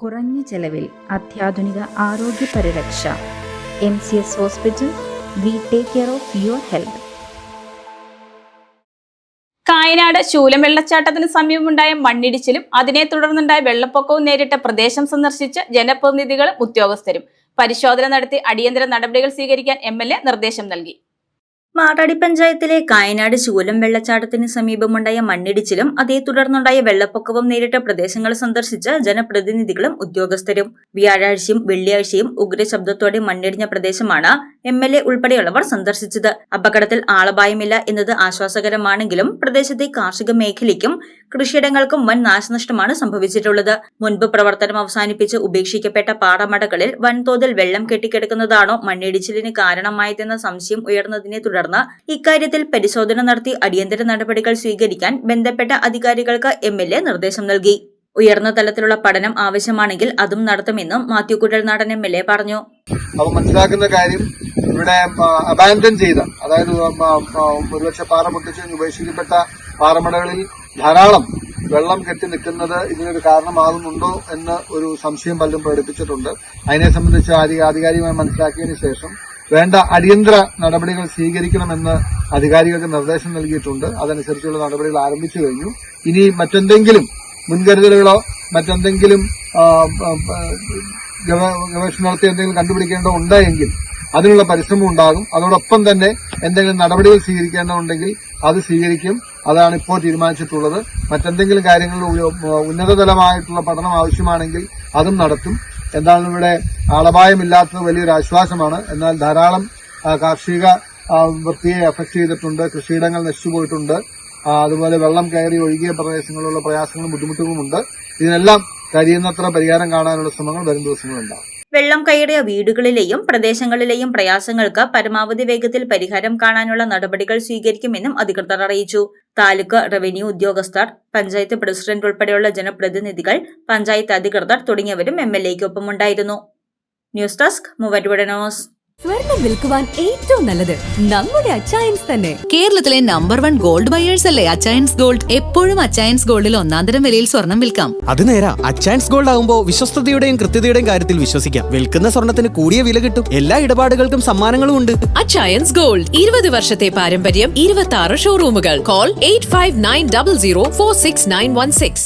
കുറഞ്ഞ ചെലവിൽ അത്യാധുനിക ആരോഗ്യ പരിരക്ഷ. MCS hospital. We take care of your health. Kayanad Shoolam വെള്ളച്ചാട്ടത്തിന് സമീപമുണ്ടായ മണ്ണിടിച്ചിലും അതിനെ തുടർന്നുണ്ടായ വെള്ളപ്പൊക്കവും നേരിട്ട പ്രദേശം സന്ദർശിച്ച ജനപ്രതിനിധികളും ഉദ്യോഗസ്ഥരും പരിശോധന നടത്തി അടിയന്തര നടപടികൾ സ്വീകരിക്കാൻ MLA നിർദ്ദേശം നൽകി. മാടാടി പഞ്ചായത്തിലെ കായനാട് ശൂലം വെള്ളച്ചാട്ടത്തിന് സമീപമുണ്ടായ മണ്ണിടിച്ചിലും അതേ തുടർന്നുണ്ടായ വെള്ളപ്പൊക്കവും നേരിട്ട പ്രദേശങ്ങൾ സന്ദർശിച്ച ജനപ്രതിനിധികളും ഉദ്യോഗസ്ഥരും വ്യാഴാഴ്ചയും വെള്ളിയാഴ്ചയും ഉഗ്രശബ്ദത്തോടെ മണ്ണിടിഞ്ഞ പ്രദേശമാണ് MLA ഉൾപ്പെടെയുള്ളവർ സന്ദർശിച്ചത്. അപകടത്തിൽ ആളപായമില്ല എന്നത് ആശ്വാസകരമാണെങ്കിലും പ്രദേശത്തെ കാർഷിക മേഖലയ്ക്കും കൃഷിയിടങ്ങൾക്കും വൻ നാശനഷ്ടമാണ് സംഭവിച്ചിട്ടുള്ളത്. മുൻപ് പ്രവർത്തനം അവസാനിപ്പിച്ച് ഉപേക്ഷിക്കപ്പെട്ട പാടമടകളിൽ വൻതോതിൽ വെള്ളം കെട്ടിക്കിടക്കുന്നതാണോ മണ്ണിടിച്ചിലിന് കാരണമായതെന്ന സംശയം ഉയർന്നതിനെ തുടർന്ന് ഇക്കാര്യത്തിൽ പരിശോധന നടത്തി അടിയന്തര നടപടികൾ സ്വീകരിക്കാൻ ബന്ധപ്പെട്ട അധികാരികൾക്ക് MLA നിർദ്ദേശം നൽകി. ഉയർന്ന തലത്തിലുള്ള പഠനം ആവശ്യമാണെങ്കിൽ അതും നടത്തുമെന്നും മാത്യു കുഴൽനാടൻ MLA പറഞ്ഞു. അപ്പൊ മനസ്സിലാക്കുന്ന കാര്യം ഇവിടെ അബാൻഡൻ ചെയ്ത, അതായത് ഒരുപക്ഷെ പാറ പൊട്ടിച്ച് ഉപേക്ഷിക്കപ്പെട്ട പാറമടകളിൽ ധാരാളം വെള്ളം കെട്ടി നിൽക്കുന്നത് ഇതിനൊരു കാരണമാകുന്നുണ്ടോ എന്ന് ഒരു സംശയം പലരും പ്രകടിപ്പിച്ചിട്ടുണ്ട്. അതിനെ സംബന്ധിച്ച് ആധികാരികമായി മനസ്സിലാക്കിയതിനു ശേഷം വേണ്ട അടിയന്തര നടപടികൾ സ്വീകരിക്കണമെന്ന് അധികാരികൾക്ക് നിർദ്ദേശം നൽകിയിട്ടുണ്ട്. അതനുസരിച്ചുള്ള നടപടികൾ ആരംഭിച്ചു കഴിഞ്ഞു. ഇനി മറ്റെന്തെങ്കിലും മുൻകരുതലുകളോ മറ്റെന്തെങ്കിലും ഗവേഷണം നടത്തി എന്തെങ്കിലും കണ്ടുപിടിക്കേണ്ടതുണ്ട് എങ്കിൽ അതിനുള്ള പരിശ്രമം ഉണ്ടാകും. അതോടൊപ്പം തന്നെ എന്തെങ്കിലും നടപടികൾ സ്വീകരിക്കേണ്ടതുണ്ടെങ്കിൽ അത് സ്വീകരിക്കും. അതാണ് ഇപ്പോൾ തീരുമാനിച്ചിട്ടുള്ളത്. മറ്റെന്തെങ്കിലും കാര്യങ്ങളിൽ ഉന്നതതലമായിട്ടുള്ള പഠനം ആവശ്യമാണെങ്കിൽ അതും നടത്തും. എന്താണ് ഇവിടെ ആളപായമില്ലാത്തത് വലിയൊരു ആശ്വാസമാണ്. എന്നാൽ ധാരാളം കാർഷിക വൃത്തിയെ അഫക്ട് ചെയ്തിട്ടുണ്ട്. കൃഷിയിടങ്ങൾ നശിച്ചുപോയിട്ടുണ്ട്. അതുപോലെ വെള്ളം കയറി ഒഴുകിയ പ്രദേശങ്ങളിലുള്ള പ്രയാസങ്ങളും ബുദ്ധിമുട്ടുകളുമുണ്ട്. ഇതിനെല്ലാം കഴിയുന്നത്ര പരിഹാരം കാണാനുള്ള ശ്രമങ്ങൾ വരും ദിവസങ്ങളുണ്ടാകും. വെള്ളം കയറിയ വീടുകളിലെയും പ്രദേശങ്ങളിലെയും പ്രയാസങ്ങൾക്ക് പരമാവധി വേഗത്തിൽ പരിഹാരം കാണാനുള്ള നടപടികൾ സ്വീകരിക്കുമെന്നും അധികൃതർ അറിയിച്ചു. താലൂക്ക് റവന്യൂ ഉദ്യോഗസ്ഥർ, പഞ്ചായത്ത് പ്രസിഡന്റ് ഉൾപ്പെടെയുള്ള ജനപ്രതിനിധികൾ, പഞ്ചായത്ത് അധികൃതർ തുടങ്ങിയവരും MLAയ്ക്കൊപ്പമുണ്ടായിരുന്നു. News desk Muvattupuzha news. സ്വർണം വിൽക്കുവാൻ ഏറ്റവും നല്ലത് നമ്മുടെ അച്ചയൻസ് തന്നെ. കേരളത്തിലെ #1 ഗോൾഡ് ബയേഴ്സ് അല്ലേ അച്ചയൻസ് ഗോൾഡ്. എപ്പോഴും അച്ചയൻസ് ഗോൾഡിൽ ഒന്നാന്തരം വിലയിൽ സ്വർണം വിൽക്കാം. അത് നേരാ. അച്ചയൻസ് ഗോൾഡ് ആകുമ്പോൾ വിശ്വസ്തതയുടെയും കൃത്യതയുടെയും കാര്യത്തിൽ വിശ്വസിക്കാം. വിൽക്കുന്ന സ്വർണത്തിന് കൂടിയ വില കിട്ടും. എല്ലാ ഇടപാടുകൾക്കും സമ്മാനങ്ങളും ഉണ്ട്. അച്ചയൻസ് ഗോൾഡ് 20 വർഷത്തെ പാരമ്പര്യം, 26 ഷോറൂമുകൾ. കോൾ 8590046916.